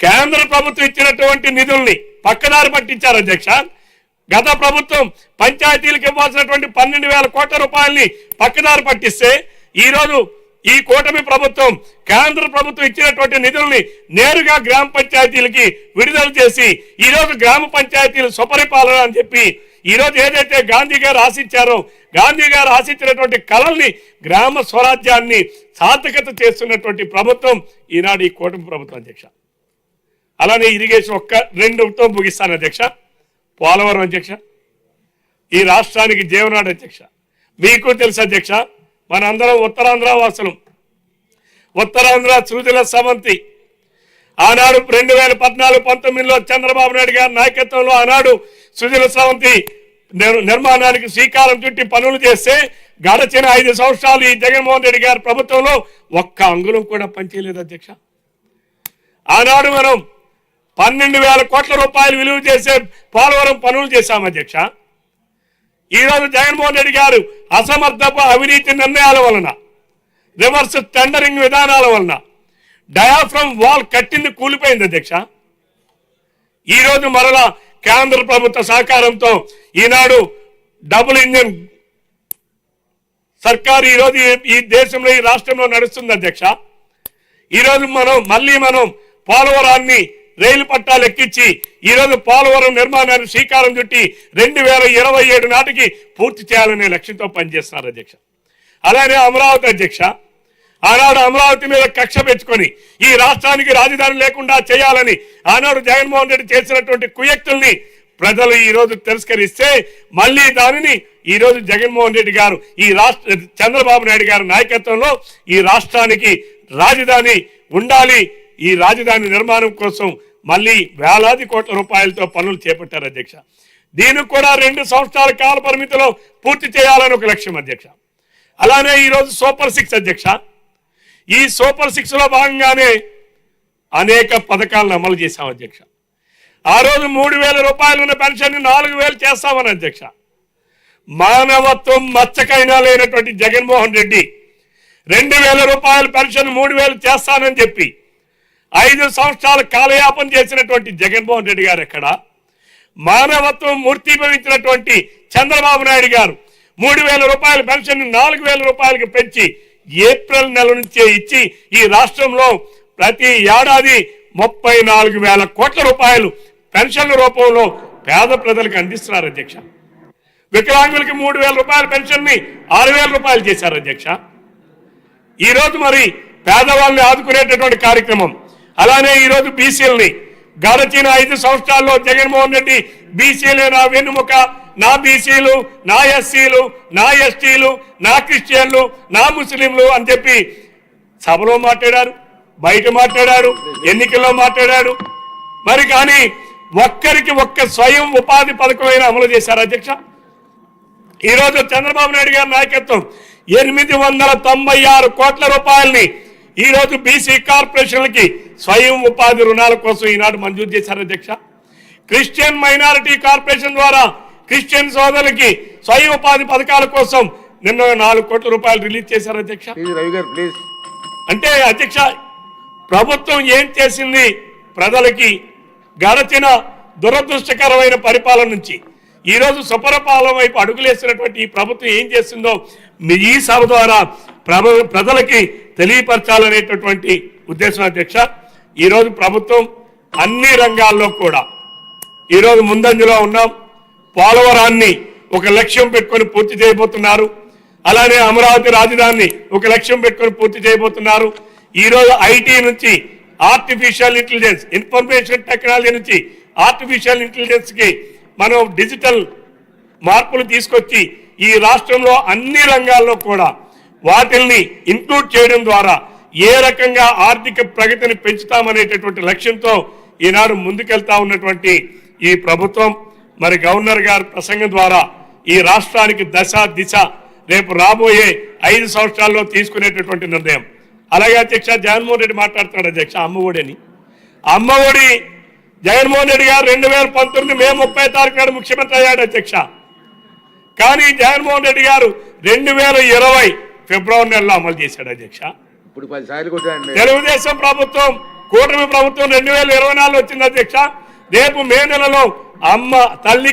కేంద్ర ప్రభుత్వం ఇచ్చినటువంటి నిధుల్ని పక్కదారి పట్టించారు అధ్యక్ష. గత ప్రభుత్వం పంచాయతీలకు ఇవ్వాల్సినటువంటి 12,000 కోట్ల రూపాయలని పక్కదారి పట్టిస్తే ఈరోజు ఈ కూటమి ప్రభుత్వం కేంద్ర ప్రభుత్వం ఇచ్చినటువంటి నిధుల్ని నేరుగా గ్రామ పంచాయతీలకి విడుదల చేసి ఈరోజు గ్రామ పంచాయతీలు సుపరిపాలన అని చెప్పి ఈరోజు ఏదైతే గాంధీ గారు ఆశించారో గాంధీ గారు ఆశించినటువంటి కళల్ని గ్రామ స్వరాజ్యాన్ని సార్థకత చేస్తున్నటువంటి ప్రభుత్వం ఈనాడు ఈ కూటమి ప్రభుత్వం అధ్యక్ష. అలానే ఇరిగేషన్ ఒక్క 2తో ముగిస్తాను అధ్యక్ష. పోలవరం అధ్యక్ష, ఈ రాష్ట్రానికి జీవనాడు అధ్యక్ష. మీకు తెలుసు అధ్యక్ష, మనందరం ఉత్తరాంధ్ర వాసులం. ఉత్తరాంధ్ర సృజల సమంతి ఆనాడు 2014-19లో చంద్రబాబు నాయుడు గారి నాయకత్వంలో ఆనాడు సుజల స్రవంతి నిర్మాణానికి శ్రీకారం చుట్టి పనులు చేస్తే గడచిన 5 సంవత్సరాలు ఈ జగన్మోహన్ రెడ్డి గారి ప్రభుత్వంలో ఒక్క అంగుళం కూడా పనిచేయలేదు అధ్యక్ష. ఆనాడు మనం 12,000 కోట్ల రూపాయలు విలువ చేసే పోలవరం పనులు చేశాం అధ్యక్ష. ఈరోజు జగన్మోహన్ రెడ్డి గారు అసమర్థపు అవినీతి నిర్ణయాల వలన, రివర్స్ టెండరింగ్ విధానాల వలన డయాఫ్రమ్ వాల్ కట్టింది కూలిపోయింది అధ్యక్ష. ఈరోజు మరలా కేంద్ర ప్రభుత్వ సహకారంతో ఈనాడు డబుల్ ఇంజన్ సర్కారు ఈరోజు ఈ దేశంలో ఈ రాష్ట్రంలో నడుస్తుంది అధ్యక్ష. ఈరోజు మనం పోలవరాన్ని రైలు పట్టాలు ఎక్కించి ఈరోజు పోలవరం నిర్మాణాన్ని శ్రీకారం చుట్టి 2027 నాటికి పూర్తి చేయాలనే లక్ష్యంతో పనిచేస్తున్నారు అధ్యక్ష. అలానే అమరావతి అధ్యక్ష, ఆనాడు అమరావతి మీద కక్ష పెంచుకొని ఈ రాష్ట్రానికి రాజధాని లేకుండా చేయాలని ఆనాడు జగన్మోహన్ రెడ్డి చేసినటువంటి కుయక్తుల్ని ప్రజలు ఈరోజు తిరస్కరిస్తే మళ్ళీ దానిని ఈరోజు జగన్మోహన్ రెడ్డి గారు ఈ చంద్రబాబు నాయుడు గారి నాయకత్వంలో ఈ రాష్ట్రానికి రాజధాని ఉండాలి, ఈ రాజధాని నిర్మాణం కోసం మళ్ళీ వేలాది కోట్ల రూపాయలతో పనులు చేపట్టారు అధ్యక్ష. దీనికి కూడా 2 సంవత్సరాల కాల పరిమితిలో పూర్తి చేయాలని ఒక లక్ష్యం అధ్యక్ష. అలానే ఈరోజు సూపర్ 6 అధ్యక్ష, ఈ సూపర్ 6లో భాగంగానే అనేక పథకాలను అమలు చేశాం అధ్యక్ష. ఆ రోజు 3,000 రూపాయలు ఉన్న పెన్షన్ 4,000 చేస్తామని అధ్యక్ష. మానవత్వం మచ్చకైనా లేనటువంటి జగన్మోహన్ రెడ్డి 2,000 రూపాయల పెన్షన్ 3,000 చేస్తానని చెప్పి 5 సంవత్సరాల కాలయాపన చేసినటువంటి జగన్మోహన్ రెడ్డి గారు ఎక్కడ? మానవత్వం మూర్తిభవించినటువంటి చంద్రబాబు నాయుడు గారు 3,000 రూపాయల పెన్షన్ 4,000 రూపాయలకు పెంచి ఏప్రిల్ నెల నుంచే ఇచ్చి ఈ రాష్ట్రంలో ప్రతి ఏడాది 34,000 కోట్ల రూపాయలు పెన్షన్ల రూపంలో పేద ప్రజలకు అందిస్తున్నారు అధ్యక్ష. వికలాంగులకి 3,000 రూపాయల పెన్షన్ని 6,000 రూపాయలు చేశారు అధ్యక్ష. ఈరోజు మరి పేదవాళ్ళని ఆదుకునేటటువంటి కార్యక్రమం. అలానే ఈరోజు బీసీలని గడచిన 5 సంవత్సరాల్లో జగన్మోహన్ రెడ్డి బీసీలే నా వెన్నుముక, నా బీసీలు, నా ఎస్సీలు, నా ఎస్టీలు, నా క్రిస్టియన్లు, నా ముస్లింలు అని చెప్పి సభలో మాట్లాడారు, బయట మాట్లాడారు, ఎన్నికల్లో మాట్లాడాడు. మరి కానీ ఒక్కరికి ఒక్క స్వయం ఉపాధి పథకమైన అమలు చేశారు అధ్యక్ష. ఈరోజు చంద్రబాబు నాయుడు గారి నాయకత్వం 896 కోట్ల రూపాయలని ఈరోజు బీసీ కార్పొరేషన్లకి స్వయం ఉపాధి రుణాల కోసం ఈనాడు మంజూరు చేశారు అధ్యక్ష. క్రిస్టియన్ మైనారిటీ కార్పొరేషన్ ద్వారా క్రిస్టియన్ సోదరులకి స్వయం ఉపాధి పథకాల కోసం నిన్న 4 కోట్ల రూపాయలు రిలీజ్ చేశారు అధ్యక్ష. అంటే అధ్యక్ష, ప్రభుత్వం ఏం చేసింది? ప్రజలకి గడచిన దురదృష్టకరమైన పరిపాలన నుంచి ఈరోజు సుపరిపాలన వైపు అడుగులేసినటువంటి ఈ ప్రభుత్వం ఏం చేస్తుందో ఈ సభ ద్వారా ప్రజలకి తెలియపరచాలనేటటువంటి ఉద్దేశం అధ్యక్ష. ఈరోజు ప్రభుత్వం అన్ని రంగాల్లో కూడా ఈరోజు ముందంజలో ఉన్నాం. పోలవరాన్ని ఒక లక్ష్యం పెట్టుకొని పూర్తి చేయబోతున్నారు. అలానే అమరావతి రాజధానిని ఒక లక్ష్యం పెట్టుకొని పూర్తి చేయబోతున్నారు. ఈరోజు ఐటీ నుంచి ఆర్టిఫిషియల్ ఇంటెలిజెన్స్, ఇన్ఫర్మేషన్ టెక్నాలజీ నుంచి ఆర్టిఫిషియల్ ఇంటెలిజెన్స్కి మనం డిజిటల్ మార్పులు తీసుకొచ్చి ఈ రాష్ట్రంలో అన్ని రంగాల్లో కూడా వాటిల్ని ఇంక్లూడ్ చేయడం ద్వారా ఏ రకంగా ఆర్థిక ప్రగతిని పెంచుతామనేటటువంటి లక్ష్యంతో ఈనాడు ముందుకెళ్తా ఉన్నటువంటి ఈ ప్రభుత్వం మరి గవర్నర్ గారి ప్రసంగం ద్వారా ఈ రాష్ట్రానికి దశ దిశ రేపు రాబోయే 5 సంవత్సరాల్లో తీసుకునేటటువంటి నిర్ణయం. అలాగే అధ్యక్ష, జగన్మోహన్ రెడ్డి మాట్లాడుతున్నాడు అధ్యక్ష అమ్మఒడి అని. అమ్మఒడి జగన్మోహన్ రెడ్డి గారు 2019 మే 30 తారీఖు నాడు ముఖ్యమంత్రి అయ్యాడు అధ్యక్ష. కానీ జగన్మోహన్ రెడ్డి గారు 2020 ఫిబ్రవరి నెలలో అమలు చేశాడు అధ్యక్ష. ఇప్పుడు 10 సార్లు కొట్టాడు. తెలుగుదేశం ప్రభుత్వం కూటమి ప్రభుత్వం 2024 వచ్చింది అధ్యక్ష. రేపు మే నెలలో అమ్మ తల్లికి